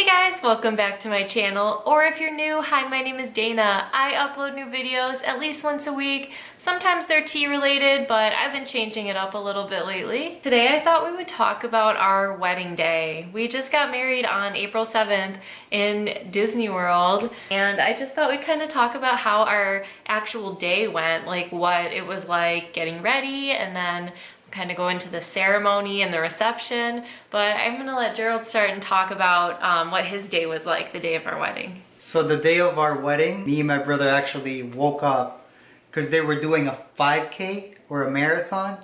Hey guys, welcome back to my channel, or if you're new, hi, my name is Dana. I upload new videos at least once a week. Sometimes they're tea related, but I've been changing it up a little bit lately. Today I thought we would talk about our wedding day. We just got married on April 7th in Disney World, and I just thought we'd kind of talk about how our actual day went, like what it was like getting ready, and then kind of go into the ceremony and the reception, but I'm gonna let Gerald start and talk about what his day was like the day of our wedding. So the day of our wedding, me and my brother actually woke up because they were doing a 5K or a marathon,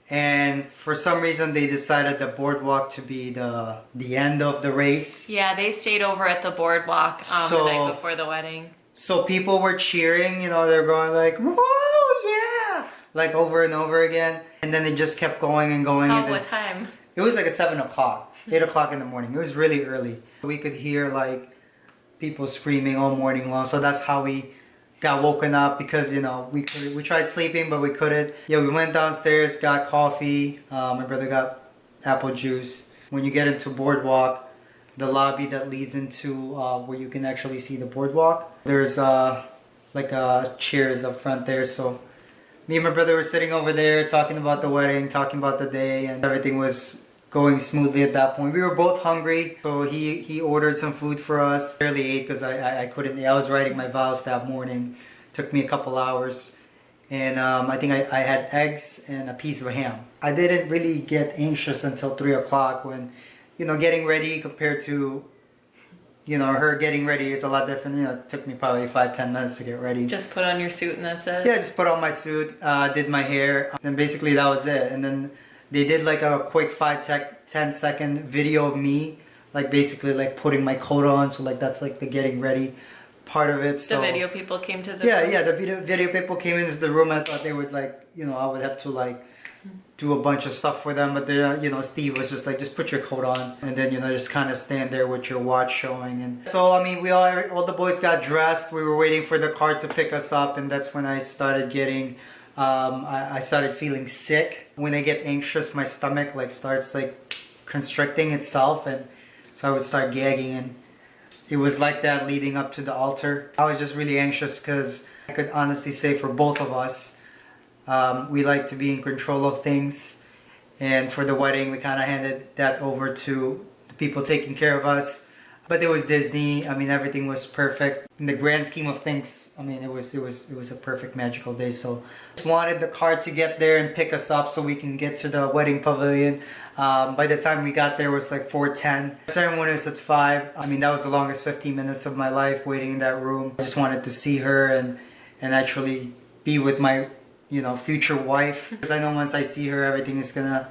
and for some reason they decided the boardwalk to be the end of the race. Yeah, they stayed over at the boardwalk the night before the wedding. So people were cheering, you know, they're going like, whoa, yeah! Like over and over again. And then it just kept going and going. Oh, what time? It was like a 7 o'clock, 8 o'clock in the morning. It was really early. We could hear like people screaming all morning long. So that's how we got woken up, because, you know, we tried sleeping, but we couldn't. Yeah, we went downstairs, got coffee. My brother got apple juice. When you get into boardwalk, the lobby that leads into where you can actually see the boardwalk, there's like chairs up front there. So me and my brother were sitting over there talking about the wedding, talking about the day, and everything was going smoothly at that point. We were both hungry, so he ordered some food for us. Barely ate because I couldn't eat. I was writing my vows that morning. Took me a couple hours. And I think I had eggs and a piece of ham. I didn't really get anxious until 3 o'clock when, you know, getting ready compared to, you know, her getting ready is a lot different. You know, it took me probably 5-10 minutes to get ready. Just put on your suit and that's it? Yeah, just put on my suit, did my hair, and basically that was it. And then they did like a quick 5-10 second video of me, like basically like putting my coat on. So like that's like the getting ready part of it. So the video people came to the room? Yeah, the video people came into the room. I thought they would like, you know, I would have to like do a bunch of stuff for them, but then, you know, Steve was just like, just put your coat on, and then, you know, just kind of stand there with your watch showing. And so I mean, we all the boys got dressed. We were waiting for the car to pick us up, and that's when I started getting I started feeling sick. When I get anxious, my stomach like starts like constricting itself, and so I would start gagging, and it was like that leading up to the altar. I was just really anxious because I could honestly say for both of us, we like to be in control of things, and for the wedding we kind of handed that over to the people taking care of us. But it was Disney. I mean, everything was perfect in the grand scheme of things. I mean, it was a perfect magical day. So just wanted the car to get there and pick us up so we can get to the wedding pavilion. By the time we got there, it was like 4:10. The ceremony was at 5. I mean, that was the longest 15 minutes of my life waiting in that room. I just wanted to see her and actually be with my, you know, future wife, because I know once I see her, everything is gonna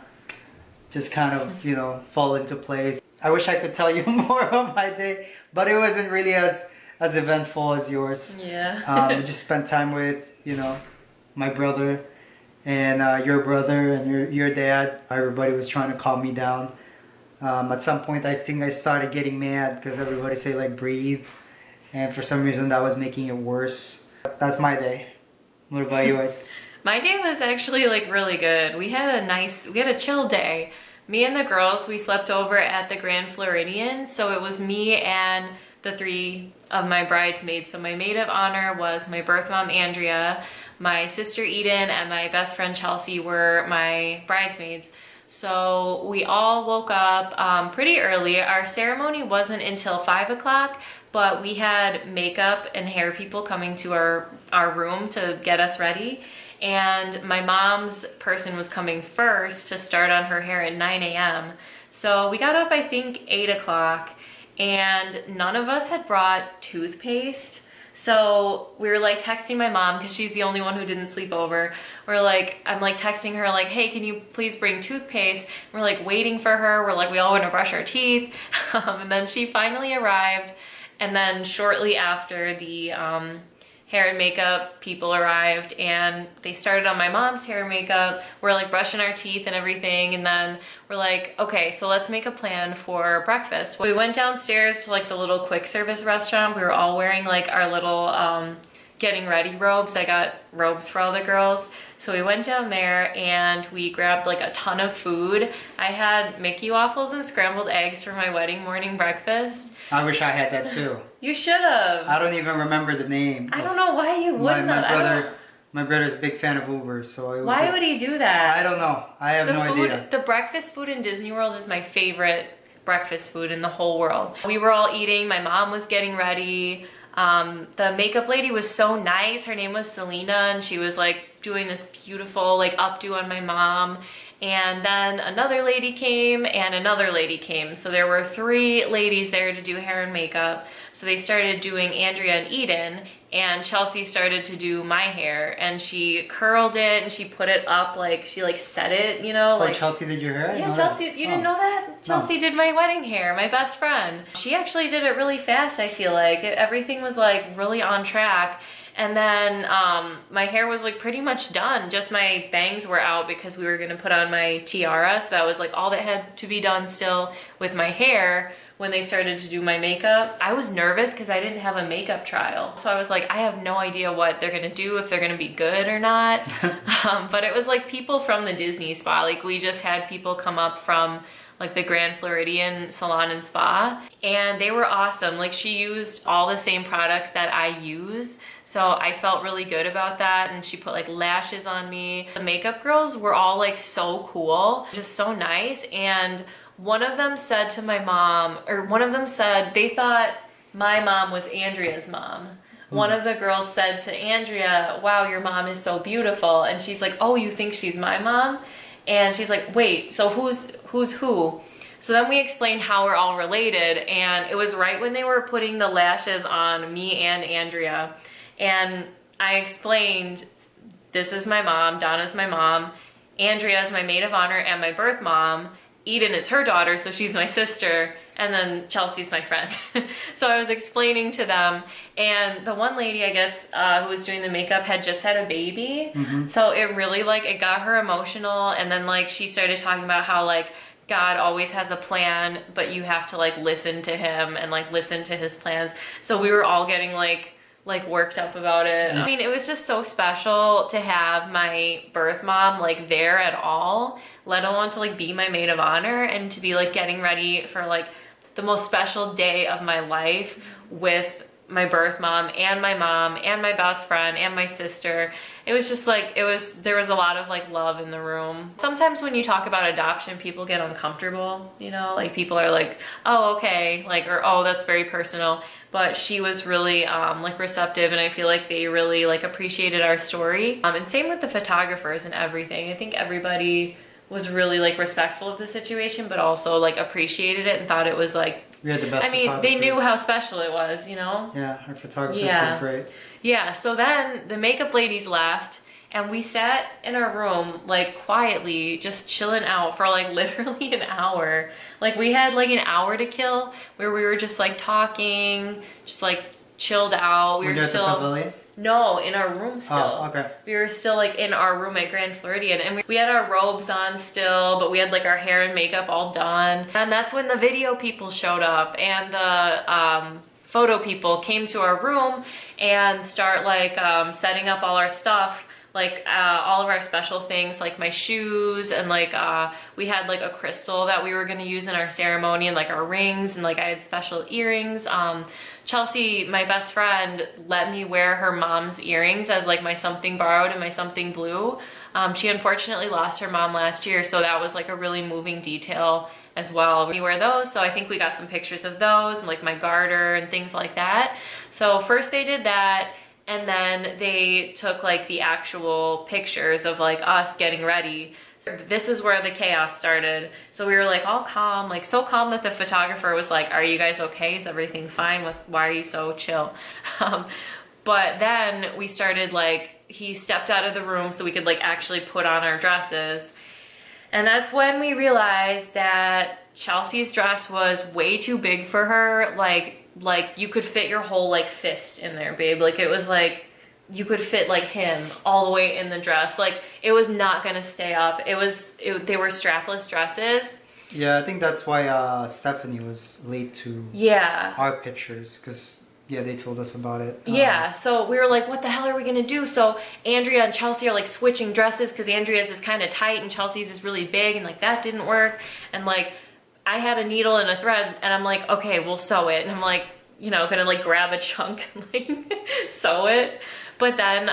just kind of, you know, fall into place. I wish I could tell you more of my day, but it wasn't really as eventful as yours. Yeah. We just spent time with, you know, my brother and your brother and your dad. Everybody was trying to calm me down. At some point, I think I started getting mad because everybody say like breathe, and for some reason that was making it worse. That's my day. What about yours? My day was actually like really good. We had a chill day. Me and the girls, we slept over at the Grand Floridian. So it was me and the 3 of my bridesmaids. So my maid of honor was my birth mom, Andrea, my sister Eden, and my best friend Chelsea were my bridesmaids. So we all woke up pretty early. Our ceremony wasn't until 5 o'clock, but we had makeup and hair people coming to our room to get us ready. And my mom's person was coming first to start on her hair at 9 a.m. So we got up, I think, 8 o'clock, and none of us had brought toothpaste. So we were like texting my mom, because she's the only one who didn't sleep over. I'm like texting her like, hey, can you please bring toothpaste? We're like waiting for her. We're like, we all want to brush our teeth. And then she finally arrived. And then shortly after, the hair and makeup people arrived, and they started on my mom's hair and makeup. We're like brushing our teeth and everything, and then we're like, okay, so let's make a plan for breakfast. We went downstairs to like the little quick service restaurant. We were all wearing like our little getting ready robes. I got robes for all the girls. So we went down there and we grabbed like a ton of food. I had Mickey waffles and scrambled eggs for my wedding morning breakfast. I wish I had that too. You should have. I don't even remember the name. I don't know why you wouldn't have. My brother's a big fan of Uber, so it was why would he do that? I don't know. I have no idea. The breakfast food in Disney World is my favorite breakfast food in the whole world. We were all eating. My mom was getting ready. The makeup lady was so nice. Her name was Selena, and she was like doing this beautiful like updo on my mom. And then another lady came and another lady came. So there were 3 ladies there to do hair and makeup. So they started doing Andrea and Eden, and Chelsea started to do my hair, and she curled it and she put it up like she like set it, you know. Oh, Chelsea did your hair? Yeah, Chelsea, you didn't know that? Chelsea did my wedding hair, my best friend. She actually did it really fast, I feel like. Everything was like really on track. And then my hair was like pretty much done. Just my bangs were out because we were gonna put on my tiara. So that was like all that had to be done still with my hair when they started to do my makeup. I was nervous because I didn't have a makeup trial. So I was like, I have no idea what they're gonna do, if they're gonna be good or not. But it was like people from the Disney spa. Like we just had people come up from like the Grand Floridian Salon and Spa, and they were awesome. Like she used all the same products that I use. So I felt really good about that, and she put like lashes on me. The makeup girls were all like so cool, just so nice. And one of them said to my mom, or one of them said they thought my mom was Andrea's mom. One of the girls said to Andrea, wow, your mom is so beautiful. And she's like, oh, you think she's my mom? And she's like, wait, so who's who? So then we explained how we're all related, and it was right when they were putting the lashes on me and Andrea. And I explained, this is my mom, Donna's my mom, Andrea is my maid of honor and my birth mom, Eden is her daughter, so she's my sister, and then Chelsea's my friend. So I was explaining to them, and the one lady, I guess, who was doing the makeup had just had a baby. So it really like, it got her emotional, and then like she started talking about how like God always has a plan, but you have to like listen to him and like listen to his plans. So we were all getting like worked up about it. I mean, it was just so special to have my birth mom like there at all, let alone to like be my maid of honor and to be like getting ready for like the most special day of my life with my birth mom and my best friend and my sister. It was just like, there was a lot of like love in the room. Sometimes when you talk about adoption, people get uncomfortable, you know, like people are like, oh, okay, like, or oh, that's very personal. But she was really like receptive, and I feel like they really like appreciated our story. And same with the photographers and everything. I think everybody was really like respectful of the situation, but also like appreciated it and thought it was like, we had the best. I mean, they knew how special it was, you know? Yeah, our photographer was great. Yeah, so then the makeup ladies left, and we sat in our room like quietly just chilling out for like literally an hour. Like we had like an hour to kill where we were just like talking, just like chilled out. We were still at the pavilion? No, in our room still. Oh, okay. We were still like in our room at Grand Floridian, and we had our robes on still, but we had like our hair and makeup all done. And that's when the video people showed up, and the photo people came to our room and start like setting up all our stuff, like all of our special things, like my shoes, and like we had like a crystal that we were gonna use in our ceremony, and like our rings, and like I had special earrings. Chelsea, my best friend, let me wear her mom's earrings as like my something borrowed and my something blue. She unfortunately lost her mom last year, so that was like a really moving detail as well. We wear those, so I think we got some pictures of those and like my garter and things like that. So first they did that, and then they took like the actual pictures of like us getting ready. This is where the chaos started. So we were like all calm, like so calm that the photographer was like, are you guys okay? Is everything fine? Why are you so chill? But then we started like, he stepped out of the room so we could like actually put on our dresses. And that's when we realized that Chelsea's dress was way too big for her. Like you could fit your whole like fist in there, babe. Like it was like, you could fit like him all the way in the dress. Like it was not gonna stay up. They were strapless dresses. Yeah, I think that's why Stephanie was late to our pictures, because Yeah, they told us about it. Yeah, so we were like, what the hell are we gonna do? So Andrea and Chelsea are like switching dresses because Andrea's is kind of tight and Chelsea's is really big, and like that didn't work. And like I had a needle and a thread, and I'm like, okay, we'll sew it. And I'm like, you know, gonna like grab a chunk and like sew it. But then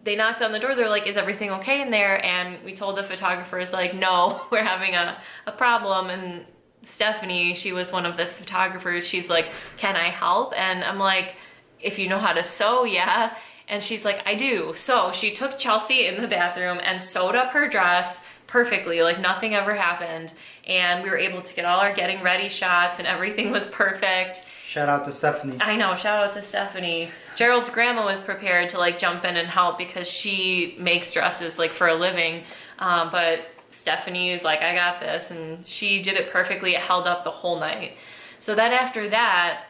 they knocked on the door. They're like, is everything okay in there? And we told the photographers like, no, we're having a problem. And Stephanie, she was one of the photographers, she's like, can I help? And I'm like, if you know how to sew, yeah. And she's like, I do. So she took Chelsea in the bathroom and sewed up her dress perfectly, like nothing ever happened. And we were able to get all our getting ready shots and everything was perfect. Shout out to Stephanie. I know, shout out to Stephanie. Gerald's grandma was prepared to like jump in and help because she makes dresses like for a living. But Stephanie is like, I got this, and she did it perfectly. It held up the whole night. So then after that,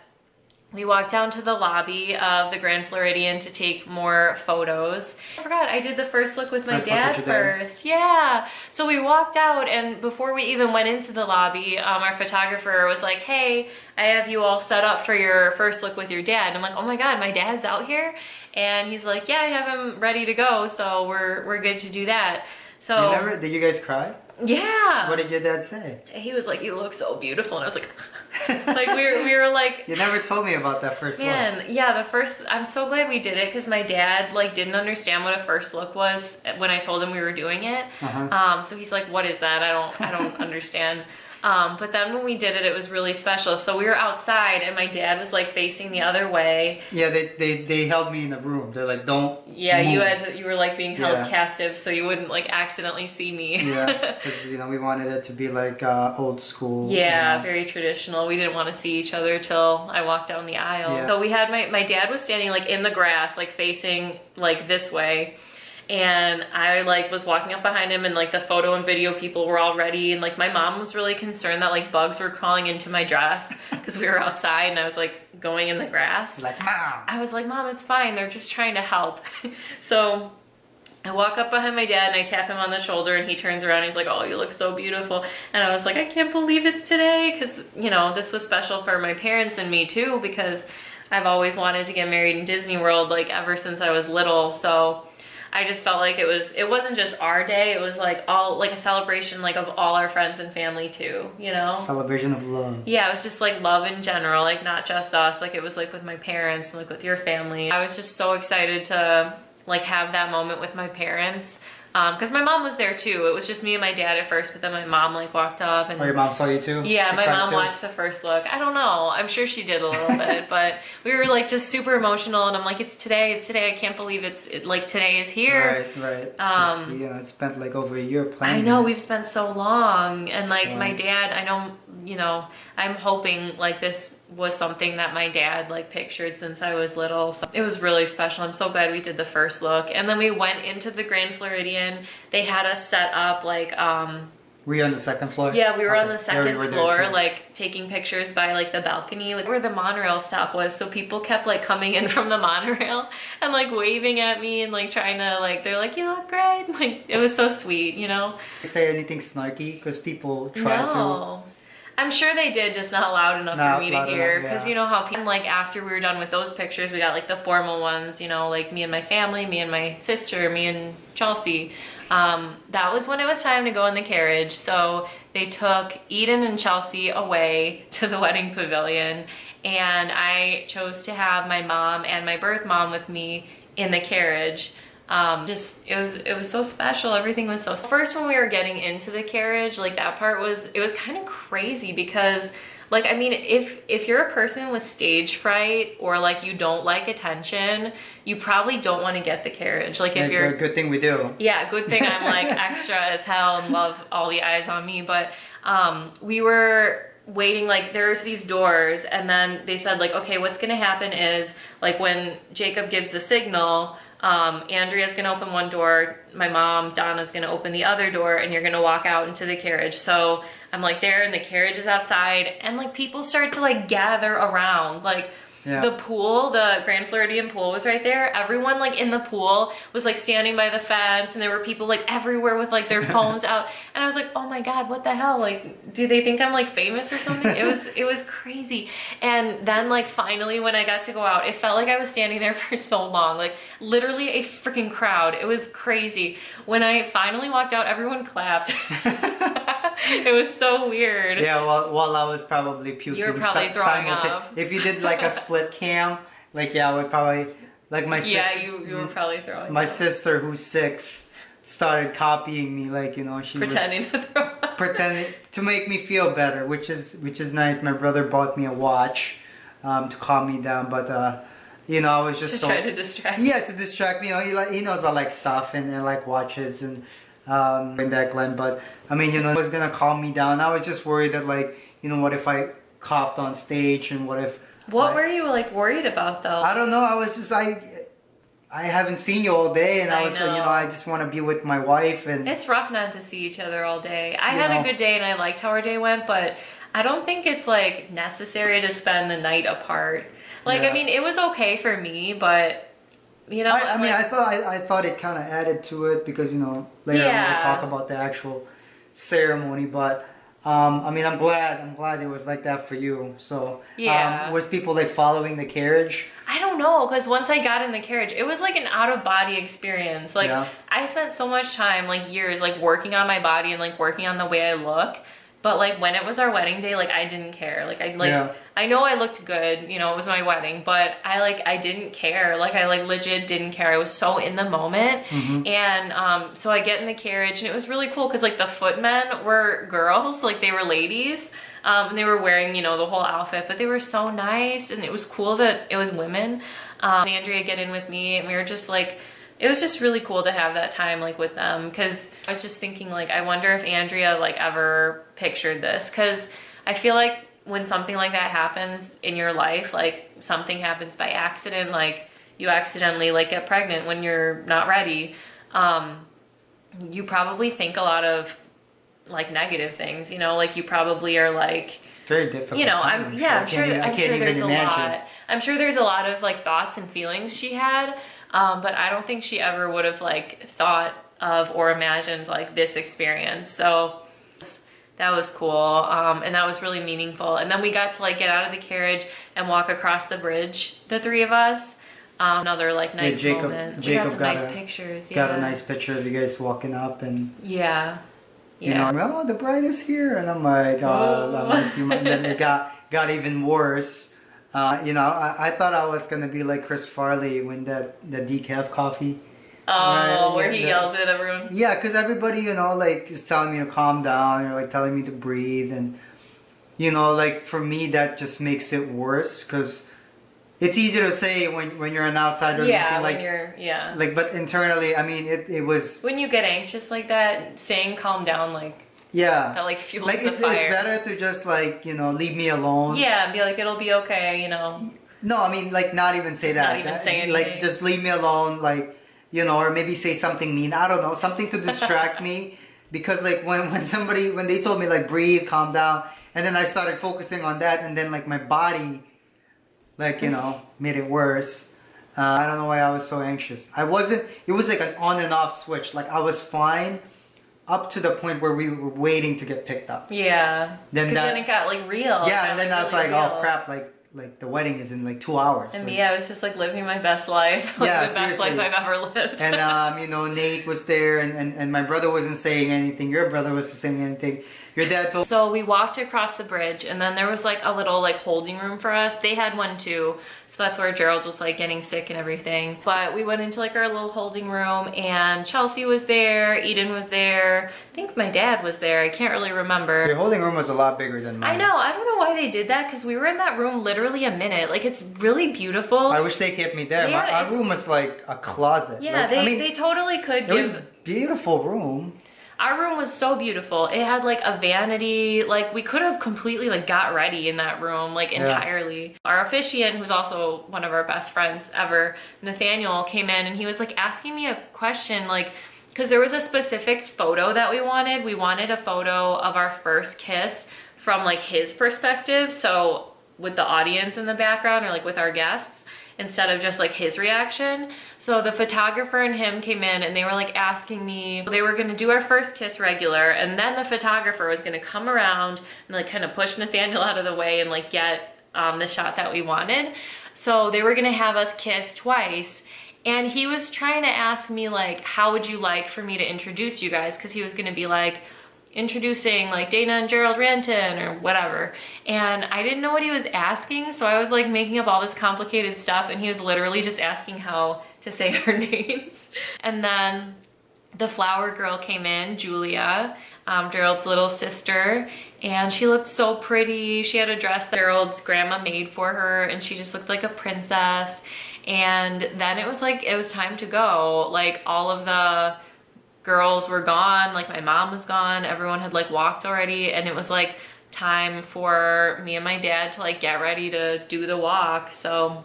we walked down to the lobby of the Grand Floridian to take more photos. I forgot, I did the first look with my dad first. Yeah. So we walked out, and before we even went into the lobby, our photographer was like, hey, I have you all set up for your first look with your dad. And I'm like, oh my God, my dad's out here? And he's like, yeah, I have him ready to go, so we're good to do that. So did you guys cry? Yeah. What did your dad say? He was like, you look so beautiful. And I was like, like we were like. You never told me about that first look. Man, yeah, I'm so glad we did it because my dad like didn't understand what a first look was when I told him we were doing it. So he's like, what is that? I don't understand. But then when we did it, it was really special. So we were outside and my dad was like facing the other way. Yeah, they held me in the room. They're like, don't Yeah, move. you were like being held captive so you wouldn't like accidentally see me. Yeah, because we wanted it to be like old school. Yeah, very traditional. We didn't want to see each other till I walked down the aisle. Yeah. So we had my dad was standing like in the grass, like facing like this way. And I like was walking up behind him, and like the photo and video people were all ready, and like my mom was really concerned that like bugs were crawling into my dress because we were outside and I was like going in the grass. Like, Mom. I was like, Mom, it's fine. They're just trying to help. So I walk up behind my dad and I tap him on the shoulder, and he turns around and he's like, oh, you look so beautiful. And I was like, I can't believe it's today, because this was special for my parents and me too, because I've always wanted to get married in Disney World like ever since I was little. So I just felt like it wasn't just our day, it was like all like a celebration like of all our friends and family too, Celebration of love. Yeah, it was just like love in general, like not just us, like it was like with my parents and like with your family. I was just so excited to like have that moment with my parents. Because my mom was there too. It was just me and my dad at first, but then my mom like walked up and. Oh, your mom saw you too? Yeah, She my cried mom too? watched the first look. I don't know. I'm sure she did a little bit, but we were like just super emotional, and I'm like, it's today. I can't believe like today is here. Right. It's spent like over a year planning. I know, we've spent so long, and like So- my dad, I know, I'm hoping like this was something that my dad like pictured since I was little. So it was really special. I'm so glad we did the first look. And then we went into the Grand Floridian. They had us set up like Were you on the second floor? yeah, we were on the Okay. second Yeah, we were there floor, too. like taking pictures by like the balcony, like where the monorail stop was. So people kept like coming in from the monorail and like waving at me and like trying to like, they're like, you look great. Like it was so sweet, Say anything snarky because people try to. No. I'm sure they did, just not loud enough Not for me to loud hear. enough, Because yeah. you know how people, like after we were done with those pictures, we got like the formal ones, like me and my family, me and my sister, me and Chelsea. That was when it was time to go in the carriage. So they took Eden and Chelsea away to the wedding pavilion. And I chose to have my mom and my birth mom with me in the carriage. It was so special. Everything was so first when we were getting into the carriage, like that part was kind of crazy because like, I mean, if you're a person with stage fright or like you don't like attention, you probably don't want to get the carriage. Like if you're a good thing we do. yeah, good thing I'm like extra as hell and love all the eyes on me. But we were waiting, like there's these doors, and then they said like, okay, what's gonna happen is like when Jacob gives the signal, Andrea's gonna open one door, my mom, Donna's gonna open the other door, and you're gonna walk out into the carriage. So I'm like there, and the carriage is outside, and like people start to like gather around. Like Yeah. The pool, the Grand Floridian pool was right there. Everyone like in the pool was like standing by the fence, and there were people like everywhere with like their phones out. And I was like, oh my God, what the hell? Like, do they think I'm like famous or something? It was crazy. And then like finally when I got to go out, it felt like I was standing there for so long, like literally a freaking crowd. It was crazy. When I finally walked out, everyone clapped. It was so weird. Yeah, while I was probably puking. You were probably throwing up. If you did like a split cam, like yeah, I would probably like my sister. Yeah, you were probably throwing my up. sister, who's 6, started copying me, like she Pretending to throw up. pretending to make me feel better, which is nice. My brother bought me a watch to calm me down, but I was just Try to distract. Yeah, to distract me. He knows I like stuff and I like watches and that Glenn. But I mean, it was gonna calm me down. I was just worried that what if I coughed on stage, and what if What were you like worried about though? I don't know. I was just I haven't seen you all day, and I was know. I just want to be with my wife, and It's rough not to see each other all day. I You had know. a good day and I liked how our day went, but I don't think it's like necessary to spend the night apart. Like, Yeah. I mean, it was okay for me, but I mean, I thought it kind of added to it because later Yeah. we'll talk about the actual ceremony, but I mean, I'm glad it was like that for you. So Yeah. was people like following the carriage? I don't know, because once I got in the carriage, it was like an out-of-body experience. Like, Yeah. I spent so much time, like years, like working on my body and like working on the way I look. But like when it was our wedding day, like I didn't care. Like Yeah. I know I looked good, it was my wedding, but I didn't care. Like I like legit didn't care. I was so in the moment. Mhm. And so I get in the carriage, and it was really cool because like the footmen were girls, like they were ladies. And they were wearing, the whole outfit, but they were so nice, and it was cool that it was women. Andrea get in with me, and we were just like, it was just really cool to have that time like with them, because I was just thinking like, I wonder if Andrea like ever pictured this, because I feel like when something like that happens in your life, like something happens by accident, like you accidentally like get pregnant when you're not ready, you probably think a lot of like negative things, like you probably are like, It's very difficult. I'm sure there's a imagine. lot. I'm sure there's a lot of like thoughts and feelings she had, but I don't think she ever would have like thought of or imagined like this experience. So that was cool, and that was really meaningful. And then we got to like get out of the carriage and walk across the bridge, the three of us. Another like nice moment. We got some nice pictures. Yeah. Got a nice picture of you guys walking up, and Yeah. Yeah. oh, the bride is here, and I'm like, oh, I miss you. And then it got even worse. I thought I was gonna be like Chris Farley when the decaf coffee. Oh, Right, where yeah, he the- yelled at everyone. Yeah, because everybody, like, is telling me to calm down, or like telling me to breathe, and like for me that just makes it worse, because it's easy to say when you're an outsider. Yeah, looking, when you're, yeah. like, but internally, I mean, it was, When you get anxious like that, saying calm down, like, yeah, that like fuels like the it's fire. better to just like leave me alone. Yeah, and be like, it'll be okay, No, I mean, like, not even say Just that. not even say Like, anything. just leave me alone, like, or maybe say something mean. I don't know, something to distract me. Because, like, when they told me, like, breathe, calm down, and then I started focusing on that, and then, like, my body, like, made it worse. I don't know why I was so anxious. It was like an on and off switch. Like, I was fine up to the point where we were waiting to get picked up. Yeah. Then Because then it got like real. It Yeah, got, and then I was really like, real. oh crap, like the wedding is in like 2 hours. And Like, me, I was just like living my best life. Like Yeah, the best seriously. life I've ever lived. and Nate was there, and my brother wasn't saying anything. Your brother wasn't saying anything. Your dad told. So we walked across the bridge, and then there was like a little like holding room for us. They had one too, so that's where Gerald was like getting sick and everything. But we went into like our little holding room, and Chelsea was there, Eden was there. I think my dad was there. I can't really remember. Your holding room was a lot bigger than mine. I know. I don't know why they did that, because we were in that room literally a minute. Like, it's really beautiful. I wish they kept me there. Yeah, Our it's- room was like a closet. Yeah, Like, they totally could it was give. a beautiful room. Our room was so beautiful. It had like a vanity. Like, we could have completely like got ready in that room, like entirely. Our officiant, who's also one of our best friends ever, Nathaniel, came in and he was like asking me a question, like, because there was a specific photo that we wanted. We wanted a photo of our first kiss from like his perspective. So with the audience in the background or like with our guests instead of just like his reaction. So the photographer and him came in and they were like asking me, they were gonna do our first kiss regular, and then the photographer was gonna come around and like kind of push Nathaniel out of the way and like get the shot that we wanted. So they were gonna have us kiss twice. And he was trying to ask me like, how would you like for me to introduce you guys? Because he was gonna be like, introducing like Dana and Gerald Ranton or whatever. And I didn't know what he was asking, so I was like making up all this complicated stuff, and he was literally just asking how to say our names. And then the flower girl came in, Julia, Gerald's little sister, and she looked so pretty. She had a dress that Gerald's grandma made for her, and she just looked like a princess. And then it was like, it was time to go. Like all of the girls were gone, like my mom was gone, everyone had like walked already, and it was like time for me and my dad to like get ready to do the walk. So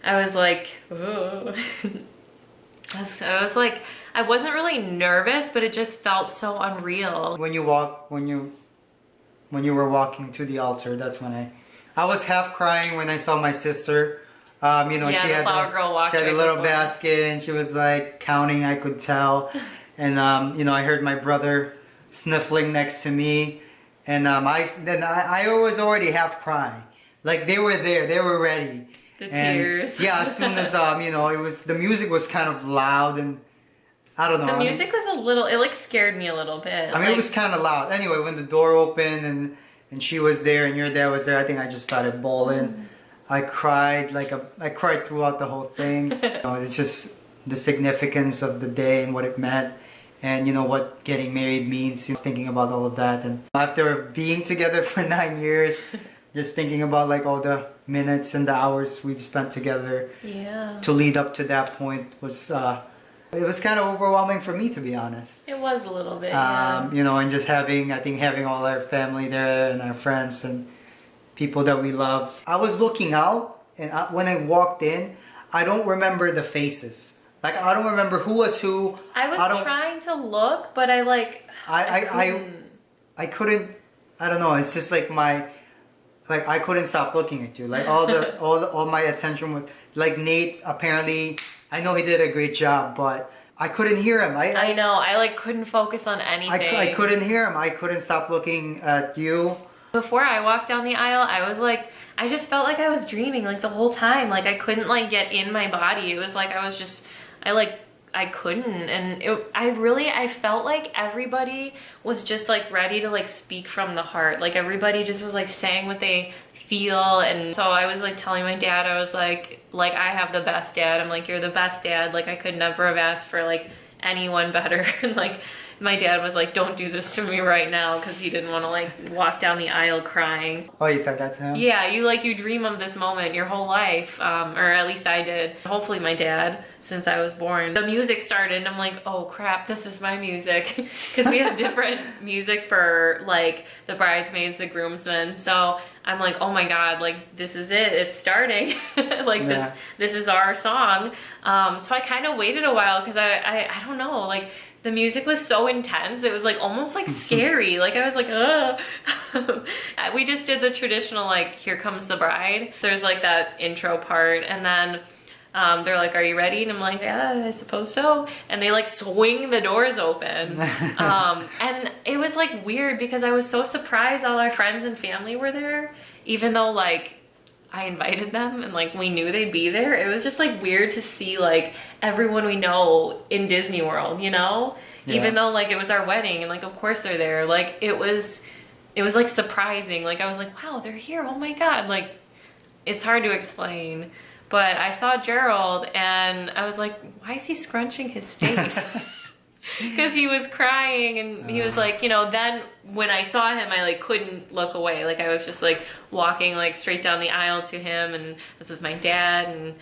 I was like, oh. So I was like, I wasn't really nervous, but it just felt so unreal. When you were walking to the altar, that's when I was half crying when I saw my sister. You know, yeah, she had a little basket and she was like counting, I could tell. And you know, I heard my brother sniffling next to me, and I was already half crying. Like they were there, they were ready. The tears. Yeah, as soon as you know, the music was kind of loud, and I don't know. The music was a little, it like scared me a little bit. I mean, it was kind of loud. Anyway, when the door opened and she was there and your dad was there, I think I just started bawling. I cried I cried throughout the whole thing. You know, it's just the significance of the day and what it meant, and you know what getting married means. Thinking about all of that, and after being together for 9 years, just thinking about like all the minutes and the hours we've spent together. Yeah. To lead up to that point was it was kind of overwhelming for me, to be honest. It was a little bit. Yeah. You know, and just having all our family there and our friends and people that we love. I was looking out, and when I walked in, I don't remember the faces. Like I don't remember who was who. I was trying to look, but I couldn't. I don't know. It's just like I couldn't stop looking at you. Like all my attention was like Nate. Apparently, I know he did a great job, but I couldn't hear him. I know. I like couldn't focus on anything. I couldn't hear him. I couldn't stop looking at you. Before I walked down the aisle, I was like, I just felt like I was dreaming like the whole time. Like I couldn't like get in my body. It was like I couldn't, and I felt like everybody was just like ready to like speak from the heart. Like everybody just was like saying what they feel. And so I was like telling my dad, I was like I have the best dad. I'm like, you're the best dad. Like I could never have asked for like anyone better. And like my dad was like, don't do this to me right now, because he didn't want to like walk down the aisle crying. Oh, you said that to him? Yeah, you dream of this moment your whole life, or at least I did. Hopefully my dad, since I was born. The music started and I'm like, oh crap, this is my music. Because we have different music for like the bridesmaids, the groomsmen. So I'm like, oh my God, like this is it, it's starting. Like yeah. this is our song. So I kind of waited a while because I don't know, like the music was so intense. It was like almost like scary. Like I was like, ugh. We just did the traditional like, here comes the bride. There's like that intro part, and then they're like, are you ready? And I'm like, yeah, I suppose so. And they like swing the doors open. And it was like weird because I was so surprised all our friends and family were there, even though like I invited them and like we knew they'd be there. It was just like weird to see like everyone we know in Disney World, you know? Yeah. Even though like it was our wedding and like of course they're there. Like it was like surprising. Like I was like, wow, they're here. Oh my God. Like it's hard to explain. But I saw Gerald and I was like, why is he scrunching his face? Because he was crying and he was like, you know, then when I saw him, I like couldn't look away. Like I was just like walking like straight down the aisle to him, and this was my dad, and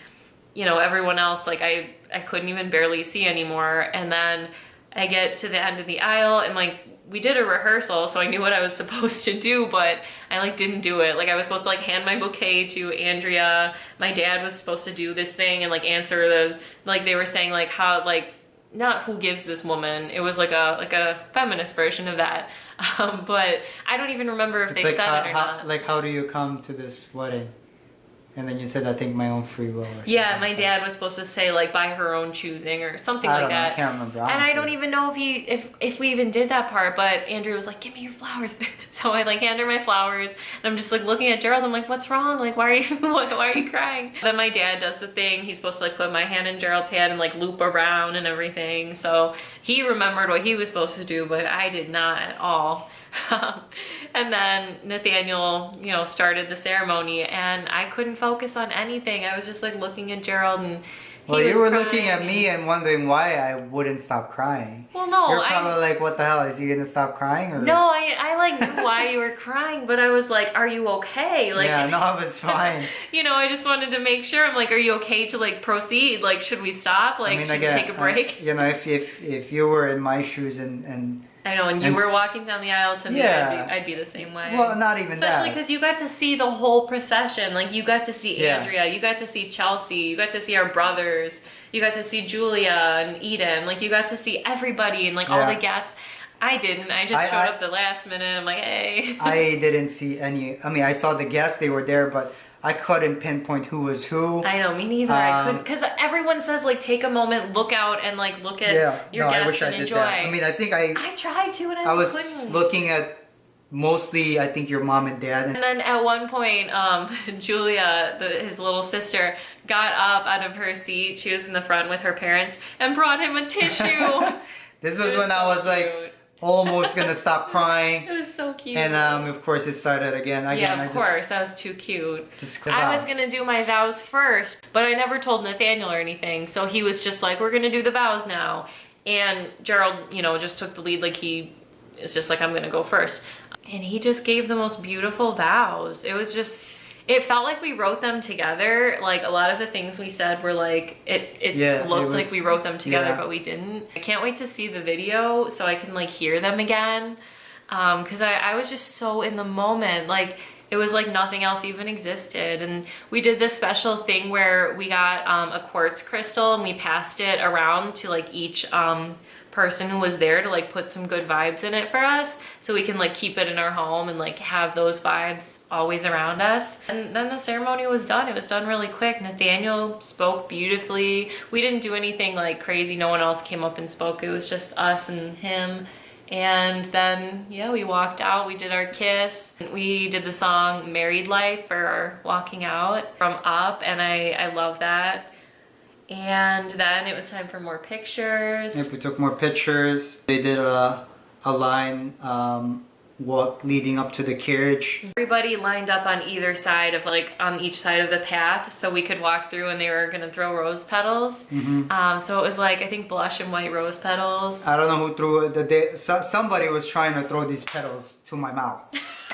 you know, everyone else, like I couldn't even barely see anymore. And then I get to the end of the aisle and like we did a rehearsal, so I knew what I was supposed to do, but I like didn't do it. Like I was supposed to like hand my bouquet to Andrea. My dad was supposed to do this thing and like answer the, like they were saying like how like not who gives this woman. It was like a feminist version of that. But I don't even remember if It's they said it or not. Like, how do you come to this wedding? And then you said, I think my own free will. Or something. Yeah, my dad was supposed to say like by her own choosing or something like that. I can't remember. Honestly. And I don't even know if we even did that part. But Andrew was like, "Give me your flowers." So I like hand her my flowers, and I'm just like looking at Gerald. I'm like, "What's wrong? Like, why are you crying?" Then my dad does the thing. He's supposed to like put my hand in Gerald's hand and like loop around and everything. So he remembered what he was supposed to do, but I did not at all. And then Nathaniel, started the ceremony, and I couldn't focus on anything. I was just like looking at Gerald, and well, you were looking at me and wondering why I wouldn't stop crying. Well, no, you're probably like, what the hell? Is he gonna stop crying? Or? No, I like knew why you were crying, but I was like, are you okay? Like, yeah, no, I was fine. I just wanted to make sure. I'm like, are you okay to like proceed? Like, should we stop? Like, should we take a break? If you were in my shoes and I know, and you were walking down the aisle to me, I'd be the same way. Well, not even Especially because you got to see the whole procession. Like, you got to see Andrea, you got to see Chelsea, you got to see our brothers, you got to see Julia and Eden. Like, you got to see everybody and, like, all the guests. I didn't. I just showed up the last minute. I'm like, hey. I didn't see any. I mean, I saw the guests. They were there, but I couldn't pinpoint who was who. I know, me neither. I couldn't, because everyone says like take a moment, look out, and like look at your guests and enjoy. I mean, I think I tried to, and I was couldn't. looking at mostly, I think, your mom and dad. And then at one point, Julia, his little sister, got up out of her seat. She was in the front with her parents and brought him a tissue. This was when I was like almost gonna stop crying. It was so cute. And of course it started again. Yeah, of course, that was too cute. I was gonna do my vows first, but I never told Nathaniel or anything. So he was just like, we're gonna do the vows now. And Gerald, just took the lead. Like it's just like, I'm gonna go first. And he just gave the most beautiful vows. It felt like we wrote them together. Like a lot of the things we said were like, it looked like we wrote them together, but we didn't. I can't wait to see the video so I can like hear them again. Cause I was just so in the moment. Like it was like nothing else even existed. And we did this special thing where we got a quartz crystal and we passed it around to like each person who was there to like put some good vibes in it for us so we can like keep it in our home and like have those vibes always around us. And then the ceremony was done. It was done really quick. Nathaniel spoke beautifully. We didn't do anything like crazy. No one else came up and spoke. It was just us and him. And then we walked out. We did our kiss. We did the song Married Life for our walking out from Up, and I love that. And then it was time for more pictures. Yep, we took more pictures. They did a line walk leading up to the carriage. Everybody lined up on either side of on each side of the path so we could walk through, and they were gonna throw rose petals. So it was like, I think blush and white rose petals. I don't know who threw it. Somebody was trying to throw these petals to my mouth.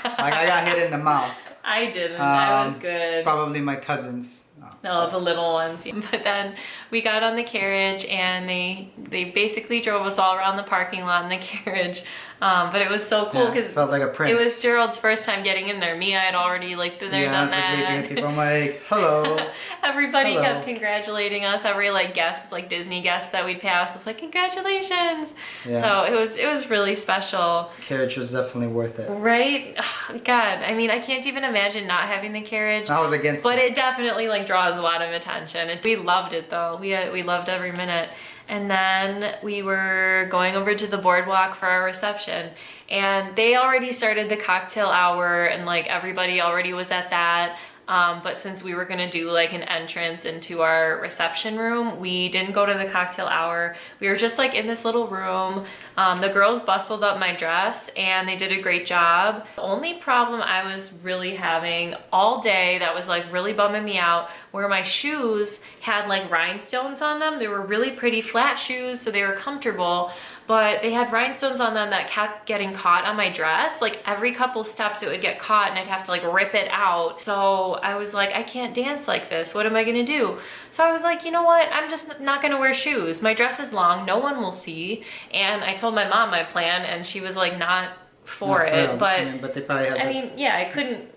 Like I got hit in the mouth. I didn't. I was good. Probably my cousins. No, the little ones. But then we got on the carriage, and they basically drove us all around the parking lot in the carriage. But it was so cool because felt like a prince. It was Gerald's first time getting in there. Me, I had already been there, done that. I'm like, hello. Everybody kept congratulating us. Every guest, Disney guest that we'd pass was like, congratulations. Yeah. So it was really special. Carriage was definitely worth it. Right? Oh, God, I mean, I can't even imagine not having the carriage. I was against it. But it definitely draws a lot of attention. We loved it though. We loved every minute. And then we were going over to the boardwalk for our reception, and they already started the cocktail hour, and everybody already was at that. But since we were gonna do an entrance into our reception room, we didn't go to the cocktail hour. We were just in this little room. The girls bustled up my dress and they did a great job. The only problem I was really having all day that was really bumming me out were my shoes had rhinestones on them. They were really pretty flat shoes, so they were comfortable, but they had rhinestones on them that kept getting caught on my dress. Every couple steps it would get caught and I'd have to rip it out. So I was like, I can't dance like this. What am I gonna do? So I was like, you know what? I'm just not gonna wear shoes. My dress is long, no one will see. And I told my mom my plan, and she was not for it. But they probably had I couldn't.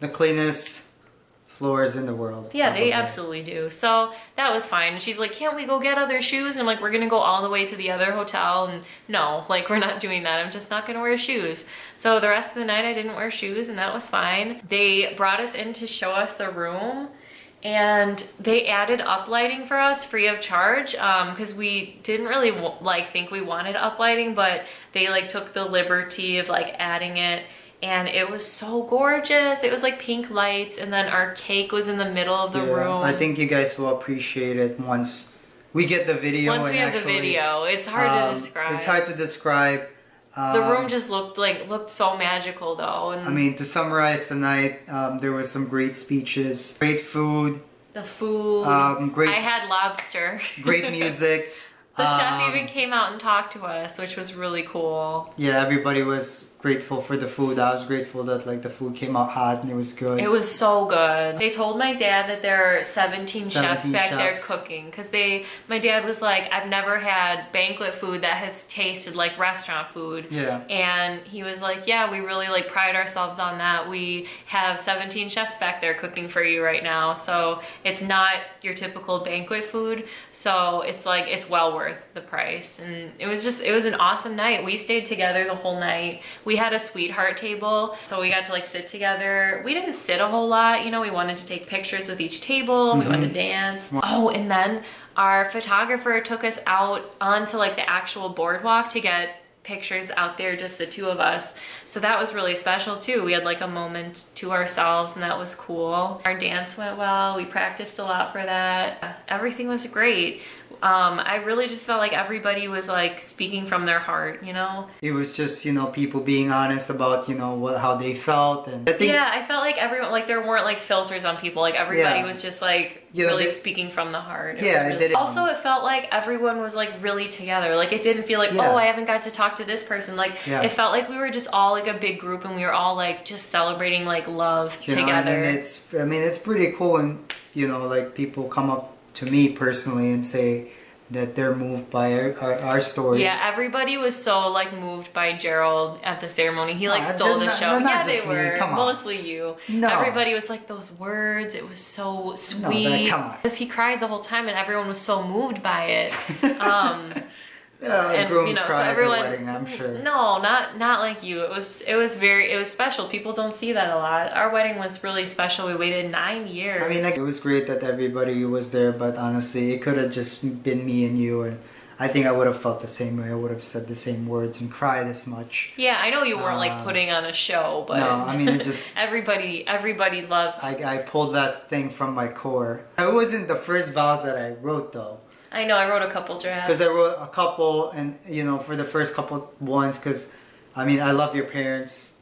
The cleanest, floors in the world. Yeah, they probably. absolutely do. So that was fine. And she's like, can't we go get other shoes? And I'm like, we're gonna go all the way to the other hotel. And no, like we're not doing that. I'm just not gonna wear shoes. So the rest of the night I didn't wear shoes and that was fine. They brought us in to show us the room and they added up lighting for us free of charge because we didn't really like think we wanted up lighting, but they like took the liberty of like adding it. And it was so gorgeous. It was like pink lights, and then our cake was in the middle of the room. I think you guys will appreciate it once we get the video. Once we have the video, it's hard to describe. It's hard to describe. The room just looked so magical, though. And I mean, to summarize the night, there was some great speeches, great food. The food. Great. I had lobster. Great music. The chef even came out and talked to us, which was really cool. Yeah, everybody was grateful for the food. I was grateful that like the food came out hot and it was good. It was so good. They told my dad that there are 17 chefs back there cooking because my dad was like, I've never had banquet food that has tasted like restaurant food. Yeah. And he was like, yeah, we really like pride ourselves on that. We have 17 chefs back there cooking for you right now. So it's not your typical banquet food. So it's like, it's well worth the price. And it was an awesome night. We stayed together the whole night. We had a sweetheart table, so we got to like sit together. We didn't sit a whole lot, we wanted to take pictures with each table. We wanted to dance. Oh, and then our photographer took us out onto like the actual boardwalk to get pictures out there, just the two of us. So that was really special too. We had like a moment to ourselves and that was cool. Our dance went well. We practiced a lot for that. Everything was great. I really just felt like everybody was like speaking from their heart, It was just, people being honest about, how they felt. And I felt like everyone, like there weren't like filters on people. Like everybody was just like really speaking from the heart. Also, it felt like everyone was like really together. Like it didn't feel like, oh, I haven't got to talk to this person. Like it felt like we were just all like a big group and we were all like just celebrating like love together. And it's pretty cool when, like people come up to me personally and say that they're moved by our story. Yeah, everybody was so like moved by Gerald at the ceremony. He like stole the show. Yeah, they were. Mostly you. No. Everybody was like, those words, it was so sweet. Come on. Because he cried the whole time and everyone was so moved by it. And grooms cry at the wedding, I'm sure. No, not like you. It was special. People don't see that a lot. Our wedding was really special. We waited 9 years. I mean, it was great that everybody was there, but honestly, it could have just been me and you, and I think I would have felt the same way. I would have said the same words and cried as much. Yeah, I know you weren't like putting on a show, but no, I mean, it just everybody loved. I pulled that thing from my core. It wasn't the first vows that I wrote though. I know, I wrote a couple drafts. Because I wrote a couple, and for the first couple ones, because I mean, I love your parents.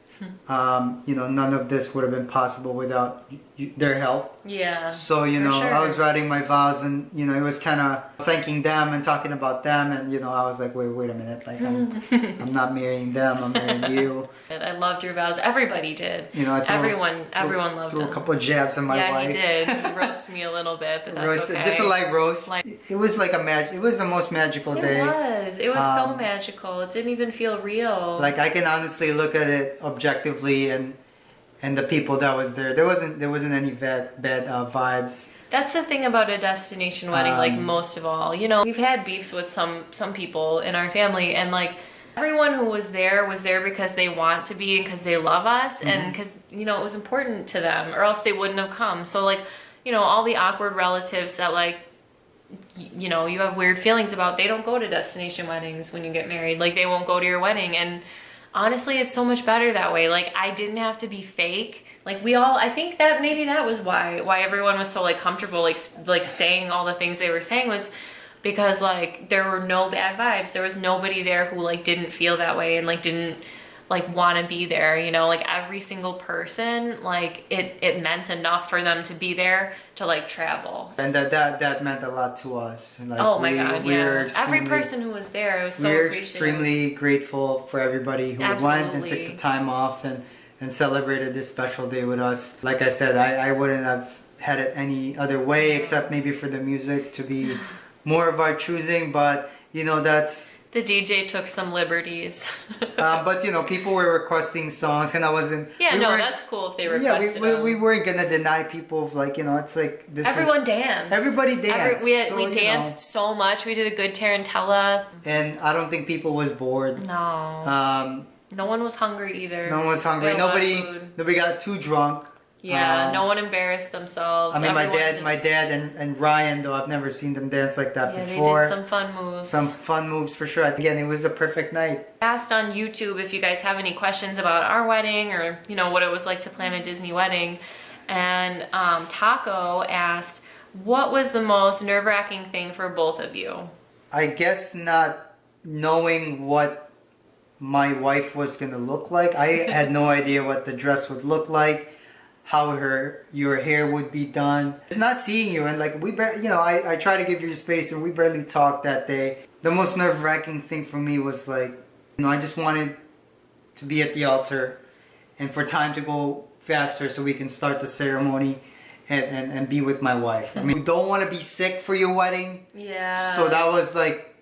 None of this would have been possible without their help. Yeah. So, sure. I was writing my vows and, it was kind of thanking them and talking about them. And, I was like, wait a minute. Like, I'm not marrying them. I'm marrying you. I loved your vows. Everybody did. Everyone loved them. Threw a couple of jabs on my wife. Yeah, he did. He roasted me a little bit, but that's okay. Just a light roast. It was like it was the most magical day. It was so magical. It didn't even feel real. Like, I can honestly look at it objectively and the people that was there. There wasn't any bad vibes. That's the thing about a destination wedding, like most of all. We've had beefs with some people in our family, and like everyone who was there because they want to be and because they love us and because, it was important to them, or else they wouldn't have come. So like, all the awkward relatives that like, you have weird feelings about, they don't go to destination weddings when you get married. Like they won't go to your wedding. And honestly, it's so much better that way. Like I didn't have to be fake. Like I think that maybe that was why everyone was so like comfortable like saying all the things they were saying, was because like there were no bad vibes. There was nobody there who like didn't feel that way and like didn't like want to be there, like every single person, like it meant enough for them to be there to like travel. And that meant a lot to us. And, like, oh my God, yeah. Every person who was there, I was so appreciative. We're extremely grateful for everybody who went and took the time off and celebrated this special day with us. Like I said, I wouldn't have had it any other way except maybe for the music to be more of our choosing, but you know, that's. The DJ took some liberties. But you know, people were requesting songs, and I wasn't. Yeah, no, that's cool if they requested. Yeah, we weren't gonna deny people of like, you know, it's like this. Everyone danced. Everybody danced. We danced so much. We did a good tarantella. And I don't think people was bored. No. No one was hungry either. No one was hungry. Nobody got too drunk. Yeah, no one embarrassed themselves. I mean, my dad and Ryan, though, I've never seen them dance like that before. They did some fun moves. Some fun moves for sure. Again, it was a perfect night. Asked on YouTube if you guys have any questions about our wedding or, you know, what it was like to plan a Disney wedding. And Taco asked, what was the most nerve-wracking thing for both of you? I guess not knowing what my wife was going to look like. I had no idea what the dress would look like. How your hair would be done. It's not seeing you, and like I try to give you space, and we barely talked that day. The most nerve-wracking thing for me was like, you know, I just wanted to be at the altar, and for time to go faster so we can start the ceremony, and be with my wife. I mean, we don't want to be sick for your wedding. Yeah. So that was like,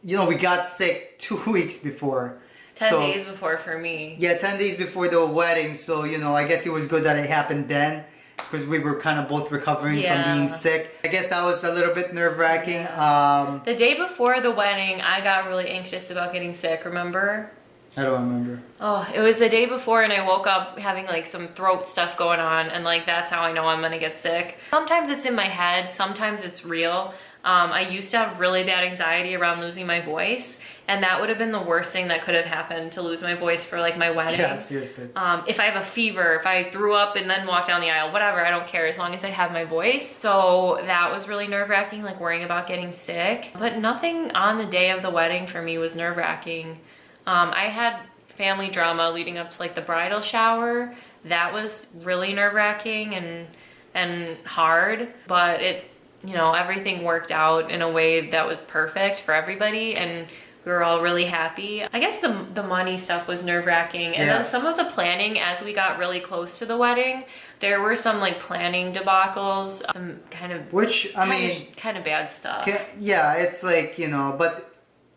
you know, we got sick 2 weeks before. 10 days before for me. Yeah, 10 days before the wedding. So, you know, I guess it was good that it happened then because we were kind of both recovering from being sick. I guess that was a little bit nerve-wracking. Yeah. The day before the wedding, I got really anxious about getting sick, remember? I don't remember. Oh, it was the day before and I woke up having like some throat stuff going on and like that's how I know I'm gonna get sick. Sometimes it's in my head, sometimes it's real. I used to have really bad anxiety around losing my voice, and that would have been the worst thing that could have happened, to lose my voice for like my wedding. Yeah, seriously. If I have a fever, if I threw up and then walked down the aisle, whatever, I don't care as long as I have my voice. So that was really nerve-wracking, like worrying about getting sick. But nothing on the day of the wedding for me was nerve-wracking. I had family drama leading up to like the bridal shower. That was really nerve-wracking and hard, but you know, everything worked out in a way that was perfect for everybody and we were all really happy. I guess the money stuff was nerve-wracking, and then some of the planning as we got really close to the wedding, there were some like planning debacles, some kind of kind of bad stuff. Yeah, it's like, you know, but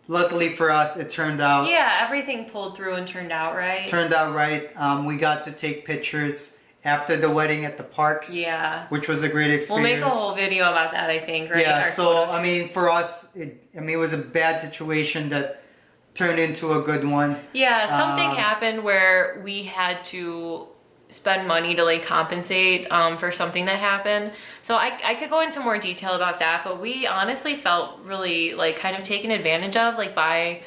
luckily for us it turned out. Yeah, everything pulled through and turned out right. We got to take pictures after the wedding at the parks, which was a great experience. We'll make a whole video about that, I think, right? Yeah, so I mean, for us, it was a bad situation that turned into a good one. Yeah, something happened where we had to spend money to like compensate for something that happened. So I could go into more detail about that, but we honestly felt really like kind of taken advantage of like by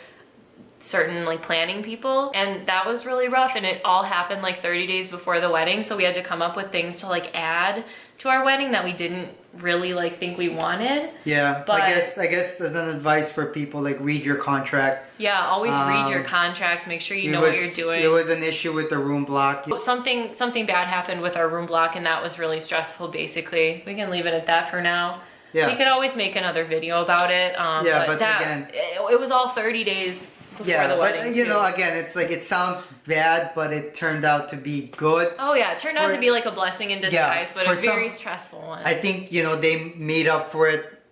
certain like planning people, and that was really rough, and it all happened like 30 days before the wedding, so we had to come up with things to like add to our wedding that we didn't really like think we wanted. Yeah, but I guess as an advice for people, like read your contract. Yeah, always read your contracts, make sure you know what you're doing. There was an issue with the room block. Something bad happened with our room block, and that was really stressful. Basically, we can leave it at that for now. Yeah, we could always make another video about it. But again, it was all 30 days before the wedding. But you know, again, it's like it sounds bad, but it turned out to be good. Oh yeah, it turned out to be like a blessing in disguise, but a very stressful one. I think, you know, they made up for it.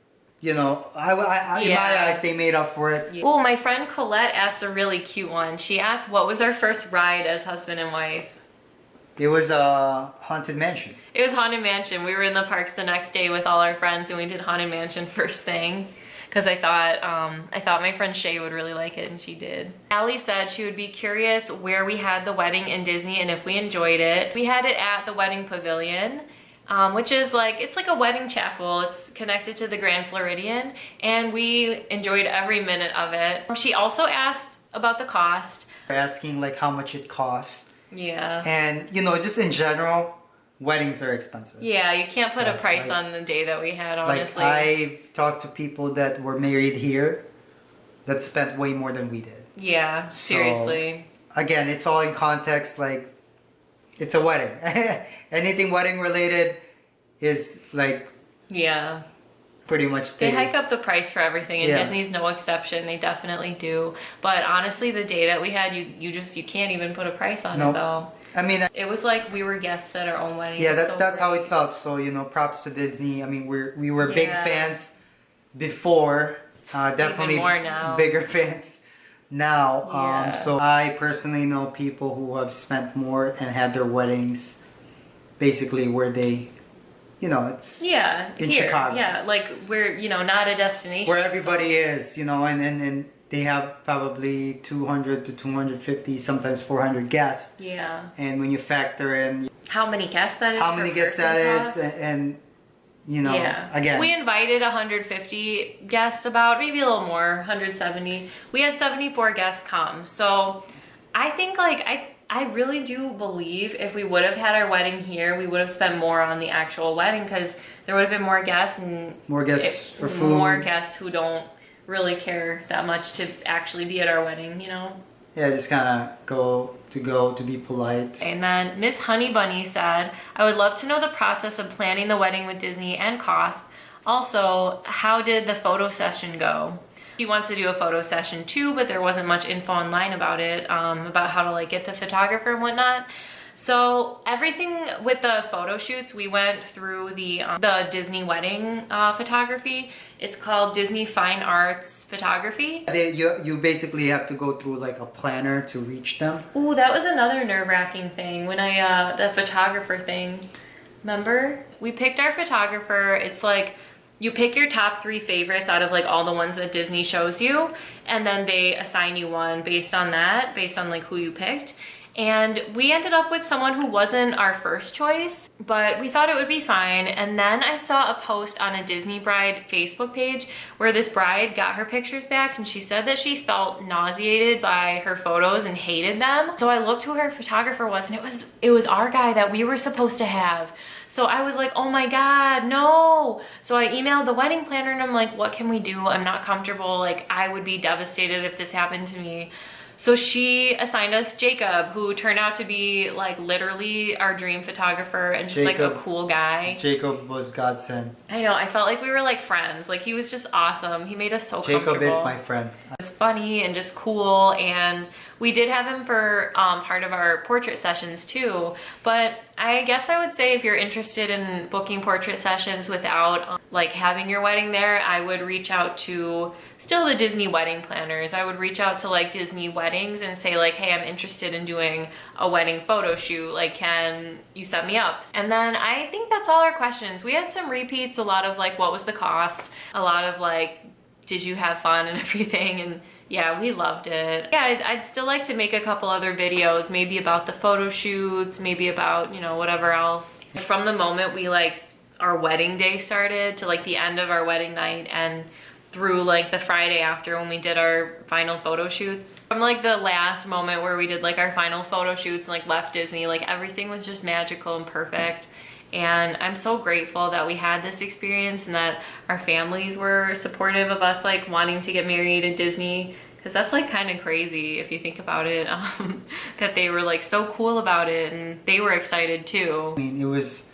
You know, in my eyes, they made up for it. Oh, my friend Colette asked a really cute one. She asked, what was our first ride as husband and wife? It was a Haunted Mansion. It was Haunted Mansion. We were in the parks the next day with all our friends, and we did Haunted Mansion first thing. Because I thought my friend Shay would really like it, and she did. Allie said she would be curious where we had the wedding in Disney and if we enjoyed it. We had it at the Wedding Pavilion, which is like, it's like a wedding chapel. It's connected to the Grand Floridian, and we enjoyed every minute of it. She also asked about the cost. Asking like how much it cost. Yeah. And, you know, just in general, weddings are expensive. Yeah, you can't put a price on the day that we had, honestly. Like, I've talked to people that were married here that spent way more than we did. Yeah, seriously. So, again, it's all in context, like, it's a wedding. Anything wedding related is like... Yeah. Pretty much they hike up the price for everything, and Disney's no exception. They definitely do. But honestly, the day that we had, you can't even put a price on it, though. I mean, it was like we were guests at our own wedding. Yeah, that's how it felt. So, you know, props to Disney. I mean, we were big fans before, Definitely Even more now. bigger fans now. Yeah. So I personally know people who have spent more and had their weddings basically where they, you know, it's Yeah, in here. Chicago. Yeah, like we're, you know, not a destination. Where everybody is, you know, and they have probably 200 to 250, sometimes 400 guests. Yeah. And when you factor in How many guests that is? how many guests that is, and you know, again, we invited 150 guests, about maybe a little more, 170. We had 74 guests come. So I think like I really do believe if we would have had our wedding here, we would have spent more on the actual wedding because there would have been more guests and more guests for food. More guests who don't really care that much to actually be at our wedding, you know? Yeah, just kind of go to be polite. And then Miss Honey Bunny said, I would love to know the process of planning the wedding with Disney and cost. Also, how did the photo session go? She wants to do a photo session too, but there wasn't much info online about it, about how to like get the photographer and whatnot. So everything with the photo shoots, we went through the Disney wedding photography. It's called Disney Fine Arts Photography. You basically have to go through like a planner to reach them. Ooh, that was another nerve-wracking thing when the photographer thing. Remember? We picked our photographer. It's like you pick your top 3 favorites out of like all the ones that Disney shows you, and then they assign you one based on that, based on like who you picked. And we ended up with someone who wasn't our first choice, but we thought it would be fine. And then I saw a post on a Disney Bride Facebook page where this bride got her pictures back and she said that she felt nauseated by her photos and hated them. So I looked who her photographer was, and it was our guy that we were supposed to have. So I was like, oh my God, no. So I emailed the wedding planner and I'm like, what can we do? I'm not comfortable. Like, I would be devastated if this happened to me. So she assigned us Jacob, who turned out to be like literally our dream photographer and just like a cool guy. Jacob was godsend. I know, I felt like we were like friends. Like he was just awesome. He made us so comfortable. Jacob is my friend. It was funny and just cool, and we did have him for part of our portrait sessions too. But I guess I would say if you're interested in booking portrait sessions without like having your wedding there, I would reach out to still the Disney wedding planners. I would reach out to like Disney weddings and say like, hey, I'm interested in doing a wedding photo shoot. Like, can you set me up? And then I think that's all our questions. We had some repeats, a lot of like, what was the cost? A lot of like, did you have fun and everything? And yeah, we loved it. Yeah, I'd still like to make a couple other videos, maybe about the photo shoots, maybe about, you know, whatever else. From the moment we like, our wedding day started to like the end of our wedding night and through like the Friday after when we did our final photo shoots. From like the last moment where we did like our final photo shoots and like left Disney, like everything was just magical and perfect. And I'm so grateful that we had this experience and that our families were supportive of us like wanting to get married at Disney, because that's like kind of crazy if you think about it, that they were like so cool about it and they were excited too. I mean, it was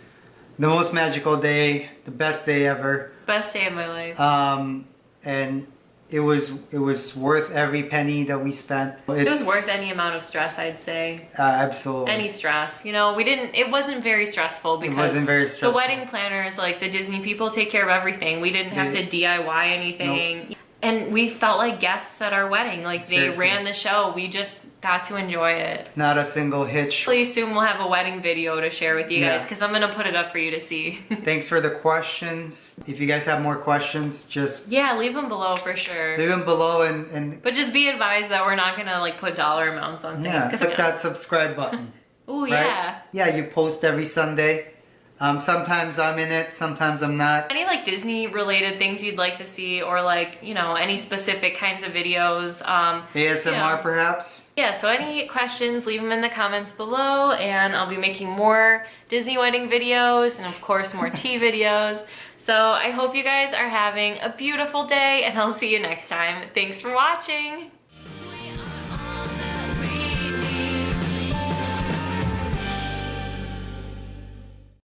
the most magical day, the best day ever. Best day of my life. And it was worth every penny that we spent. It was worth any amount of stress, I'd say. Absolutely. Any stress. You know, it wasn't very stressful because it wasn't very stressful. The wedding planners, like the Disney people, take care of everything. We didn't have to DIY anything. Nope. And we felt like guests at our wedding. Like they ran the show. We just got to enjoy it. Not a single hitch. Please soon we'll have a wedding video to share with you guys, because I'm gonna put it up for you to see. Thanks for the questions. If you guys have more questions, just leave them below for sure. Leave them below and but just be advised that we're not gonna like put dollar amounts on things. Yeah, click that subscribe button. Ooh, right? yeah. Yeah, you post every Sunday. Sometimes I'm in it, sometimes I'm not. Any like Disney related things you'd like to see, or like, you know, any specific kinds of videos. ASMR perhaps? Yeah, so any questions, leave them in the comments below, and I'll be making more Disney wedding videos and of course more tea videos. So I hope you guys are having a beautiful day, and I'll see you next time. Thanks for watching.